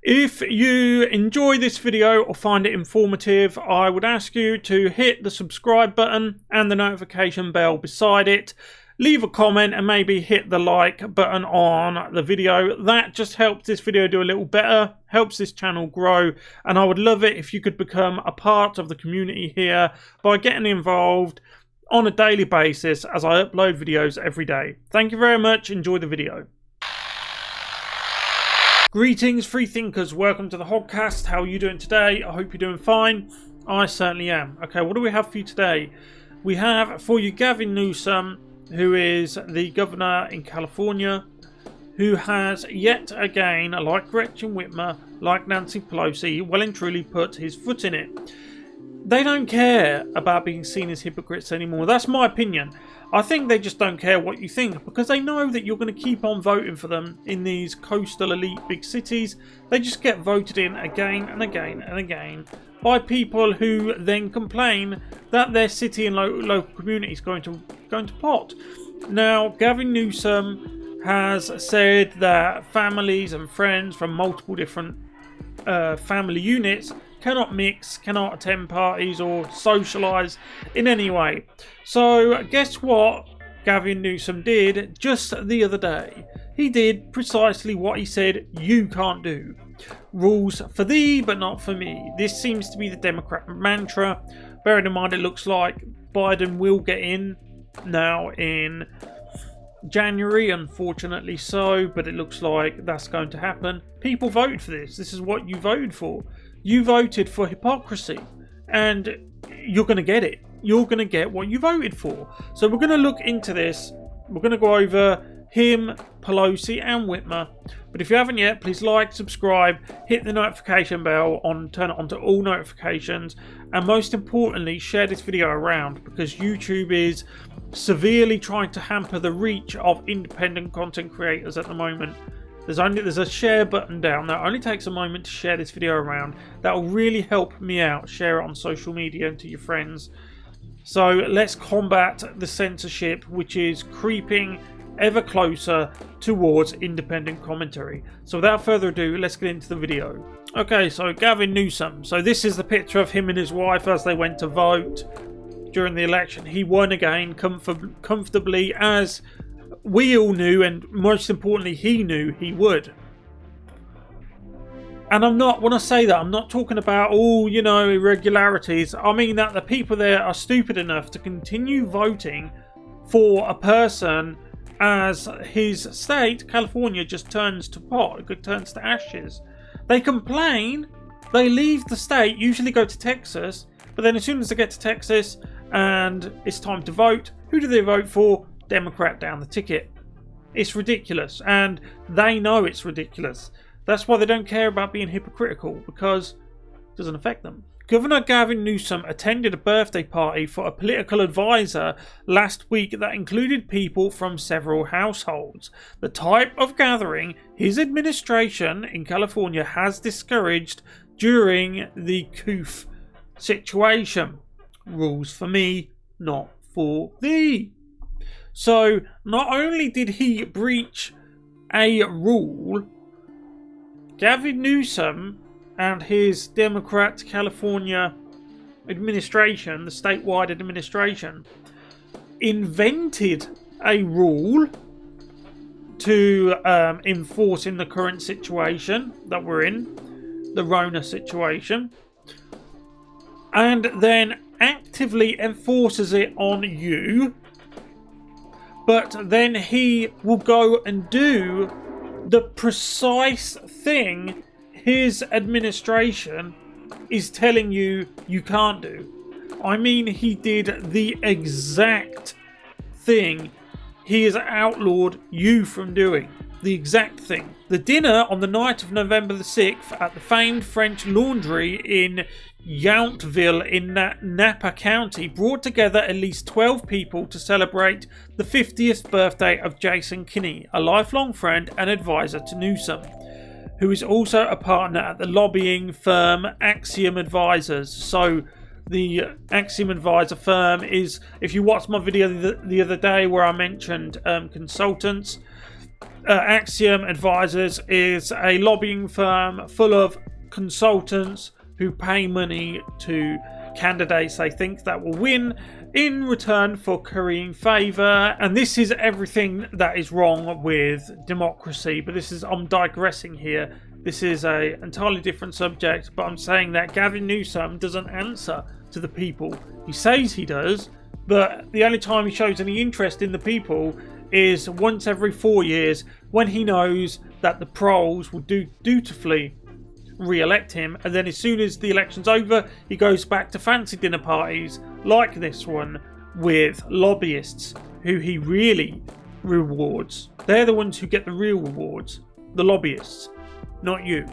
If you enjoy this video or find it informative, I would ask you to hit the subscribe button and the notification bell beside it. Leave a comment and maybe hit the like button on the video. That just helps this video do a little better, helps this channel grow, and I would love it if you could become a part of the community here by getting involved on a daily basis as I upload videos every day. Thank you very much. Enjoy the video. Greetings, free thinkers. Welcome to the Hoggcast. How are you doing today? I hope you're doing fine. I certainly am. Okay, what do we have for you today? We have for you Gavin Newsom, who is the governor in California, who has yet again, like Gretchen Whitmer, like Nancy Pelosi, well and truly put his foot in it. They don't care about being seen as hypocrites anymore. That's my opinion. I think they just don't care what you think because they know that you're going to keep on voting for them in these coastal elite big cities. They just get voted in again and again and again by people who then complain that their city and local community is going to pot. Now, Gavin Newsom has said that families and friends from multiple different family units cannot mix, cannot attend parties or socialise in any way. So guess what Gavin Newsom did just the other day? He did precisely what he said you can't do. Rules for thee but not for me. This seems to be the Democrat mantra. Bearing in mind it looks like Biden will get in now in January, unfortunately so, but it looks like that's going to happen. People voted for this. This is what you voted for. You voted for hypocrisy, and you're going to get it. You're going to get what you voted for. So we're going to look into this. We're going to go over him, Pelosi, and Whitmer. But if you haven't yet, please like, subscribe, hit the notification bell on, turn it on to all notifications, and most importantly, share this video around because YouTube is severely trying to hamper the reach of independent content creators at the moment. There's a share button down there. It only takes a moment to share this video around. That will really help me out. Share it on social media and to your friends. So let's combat the censorship which is creeping ever closer towards independent commentary. So without further ado, let's get into the video. Okay, so Gavin Newsom. So this is the picture of him and his wife as they went to vote during the election. He won again comfortably, as we all knew, and most importantly he knew he would. And when I say that, I'm not talking about all, irregularities. I mean that the people there are stupid enough to continue voting for a person as his state, California, just turns to pot, it turns to ashes. They complain, they leave the state, usually go to Texas, but then as soon as they get to Texas and it's time to vote, who do they vote for? Democrat down the ticket. It's ridiculous, and they know it's ridiculous. That's why they don't care about being hypocritical, because it doesn't affect them. Governor Gavin Newsom attended a birthday party for a political advisor last week that included people from several households. The type of gathering his administration in California has discouraged during the COOF situation. Rules for me, not for thee. So not only did he breach a rule, Gavin Newsom and his Democrat California administration, the statewide administration, invented a rule to enforce in the current situation that we're in, the Rona situation, and then actively enforces it on you. But then he will go and do the precise thing his administration is telling you you can't do. I mean, he did the exact thing he has outlawed you from doing. The exact thing. The dinner on the night of November the 6th at the famed French Laundry in Yountville in Napa County brought together at least 12 people to celebrate the 50th birthday of Jason Kinney, a lifelong friend and advisor to Newsom, who is also a partner at the lobbying firm Axiom Advisors. So the Axiom Advisor firm is, if you watched my video the other day where I mentioned consultants, Axiom Advisors is a lobbying firm full of consultants who pay money to candidates they think that will win in return for currying favour. And this is everything that is wrong with democracy. But I'm digressing here. This is an entirely different subject, but I'm saying that Gavin Newsom doesn't answer to the people. He says he does, but the only time he shows any interest in the people is once every 4 years, when he knows that the proles will dutifully re-elect him, and then as soon as the election's over, he goes back to fancy dinner parties like this one with lobbyists who he really rewards. They're the ones who get the real rewards, the lobbyists, not you.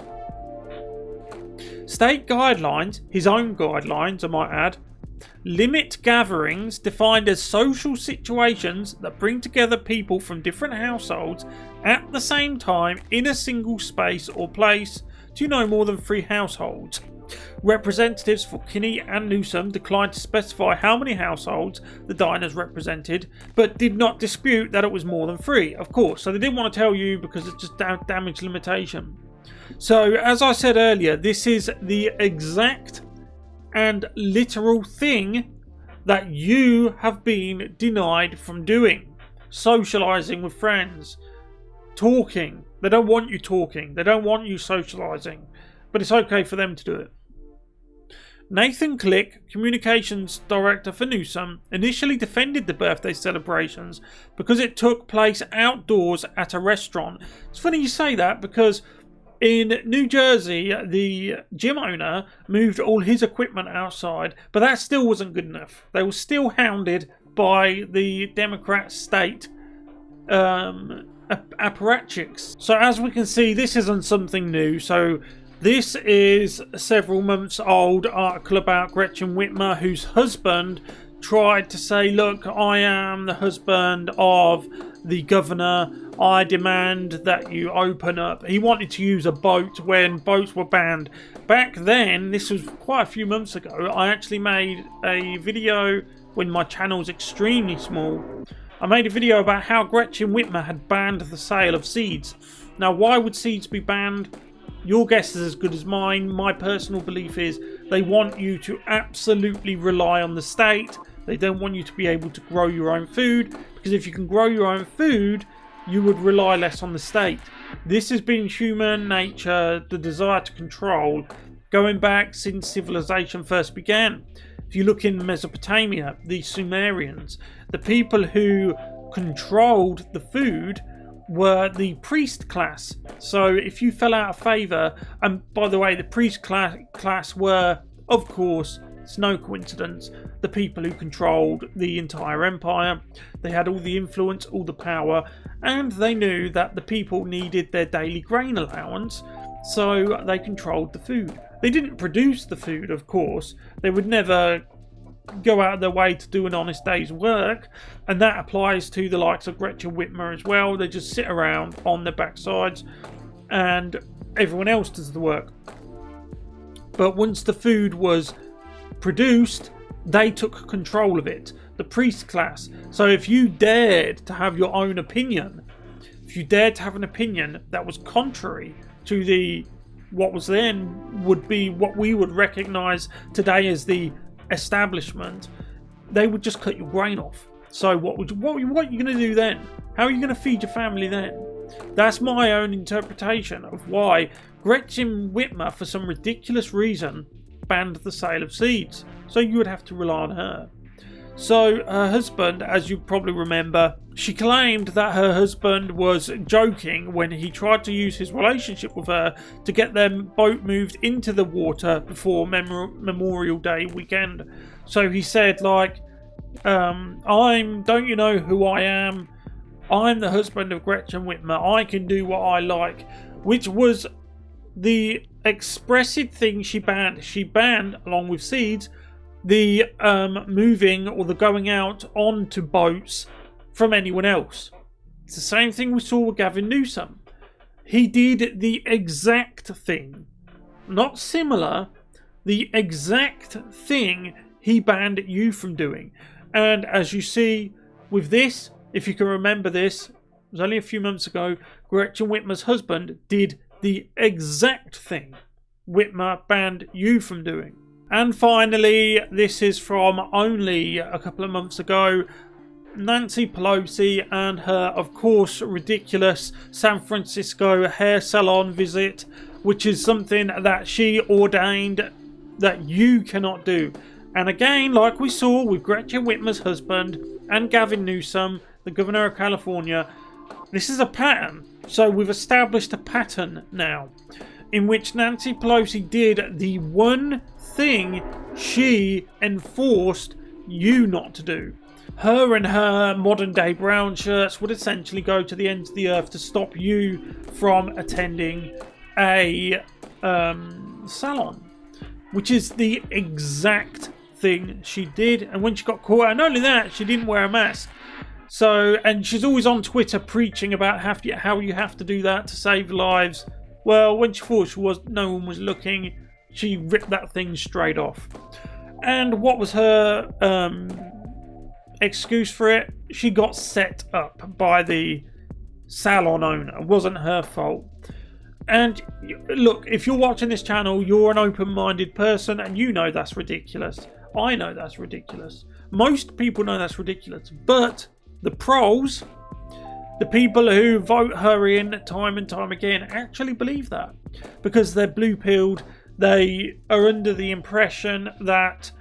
State guidelines, his own guidelines I might add, limit gatherings defined as social situations that bring together people from different households at the same time in a single space or place to no more than 3 households. Representatives for Kinney and Newsom declined to specify how many households the diners represented, but did not dispute that it was more than 3, of course. So they didn't want to tell you because it's just damage limitation. So as I said earlier, this is the exact and literal thing that you have been denied from doing. Socialising with friends. Talking. They don't want you talking. They don't want you socialising. But it's okay for them to do it. Nathan Click, communications director for Newsom, initially defended the birthday celebrations because it took place outdoors at a restaurant. It's funny you say that because in New Jersey, the gym owner moved all his equipment outside, but that still wasn't good enough. They were still hounded by the Democrat state apparatchiks. So as we can see, this isn't something new. So this is a several months old article about Gretchen Whitmer, whose husband tried to say, look, I am the husband of the governor. I demand that you open up. He wanted to use a boat when boats were banned. Back then, this was quite a few months ago, I actually made a video when my channel was extremely small. I made a video about how Gretchen Whitmer had banned the sale of seeds. Now, why would seeds be banned? Your guess is as good as mine. My personal belief is they want you to absolutely rely on the state. They don't want you to be able to grow your own food, because if you can grow your own food, you would rely less on the state. This has been human nature, the desire to control, going back since civilization first began. If you look in Mesopotamia, the Sumerians, the people who controlled the food were the priest class. So if you fell out of favour, and by the way, the priest class were, of course, it's no coincidence, the people who controlled the entire empire. They had all the influence, all the power, and they knew that the people needed their daily grain allowance, so they controlled the food. They didn't produce the food, of course. They would never go out of their way to do an honest day's work, and that applies to the likes of Gretchen Whitmer as well. They just sit around on their backsides and everyone else does the work. But once the food was produced, they took control of it, the priest class. So if you dared to have your own opinion, if you dared to have an opinion that was contrary to the what was then would be what we would recognize today as the establishment, they would just cut your grain off. So what are you going to do then? How are you going to feed your family then? That's my own interpretation of why Gretchen Whitmer, for some ridiculous reason, banned the sale of seeds. So you would have to rely on her. So her husband, as you probably remember, she claimed that her husband was joking when he tried to use his relationship with her to get their boat moved into the water before Memorial Day weekend. So he said, like, don't you know who I am? I'm the husband of Gretchen Whitmer. I can do what I like. Which was the expressive thing she banned. She banned, along with seeds, the moving or the going out onto boats from anyone else. It's the same thing we saw with Gavin Newsom. He did the exact thing, not similar, the exact thing he banned you from doing. And as you see with this, if you can remember this, it was only a few months ago, Gretchen Whitmer's husband did the exact thing Whitmer banned you from doing. And finally, this is from only a couple of months ago, Nancy Pelosi and her, of course, ridiculous San Francisco hair salon visit, which is something that she ordained that you cannot do. And again, like we saw with Gretchen Whitmer's husband and Gavin Newsom, the governor of California, this is a pattern. So we've established a pattern now in which Nancy Pelosi did the one thing she enforced you not to do. Her and her modern day brown shirts would essentially go to the ends of the earth to stop you from attending a salon, which is the exact thing she did. And when she got caught, and not only that, she didn't wear a mask. So, and she's always on Twitter preaching about how you have to do that to save lives. Well, when she thought no one was looking, she ripped that thing straight off. And what was her excuse for it? She got set up by the salon owner. It wasn't her fault. And look, if you're watching this channel, you're an open-minded person and you know that's ridiculous. I know that's ridiculous. Most people know that's ridiculous. But the pros, the people who vote her in time and time again, actually believe that. Because they're blue-pilled. They are under the impression that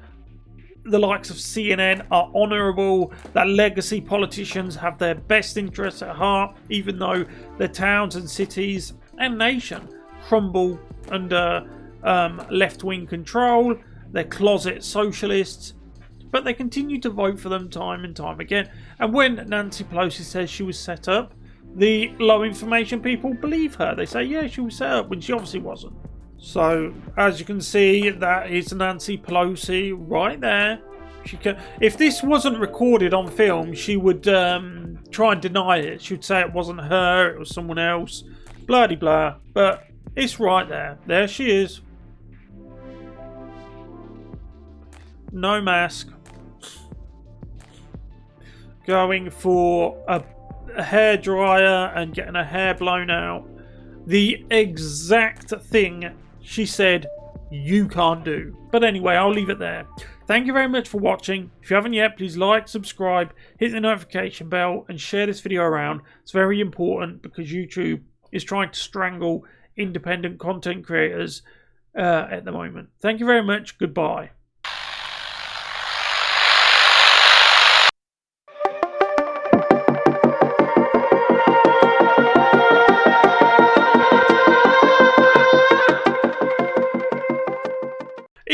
the likes of CNN are honourable, that legacy politicians have their best interests at heart, even though their towns and cities and nation crumble under left-wing control. They're closet socialists, but they continue to vote for them time and time again. And when Nancy Pelosi says she was set up, the low information people believe her. They say, yeah, she was set up, when she obviously wasn't. So, as you can see, that is Nancy Pelosi right there. She can, if this wasn't recorded on film, she would try and deny it. She would say it wasn't her, it was someone else. Blah de blah. But it's right there. There she is. No mask. Going for a hairdryer and getting her hair blown out. The exact thing she said you can't do. But anyway, I'll leave it there. Thank you very much for watching. If you haven't yet, please like, subscribe, hit the notification bell and share this video around. It's very important because YouTube is trying to strangle independent content creators at the moment. Thank you very much. Goodbye.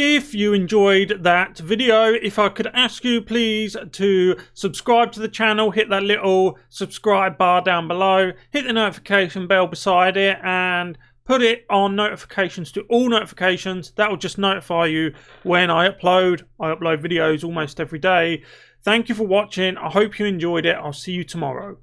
If you enjoyed that video, if I could ask you please to subscribe to the channel, hit that little subscribe bar down below, hit the notification bell beside it and put it on notifications to all notifications. That will just notify you when I upload. I upload videos almost every day. Thank you for watching. I hope you enjoyed it. I'll see you tomorrow.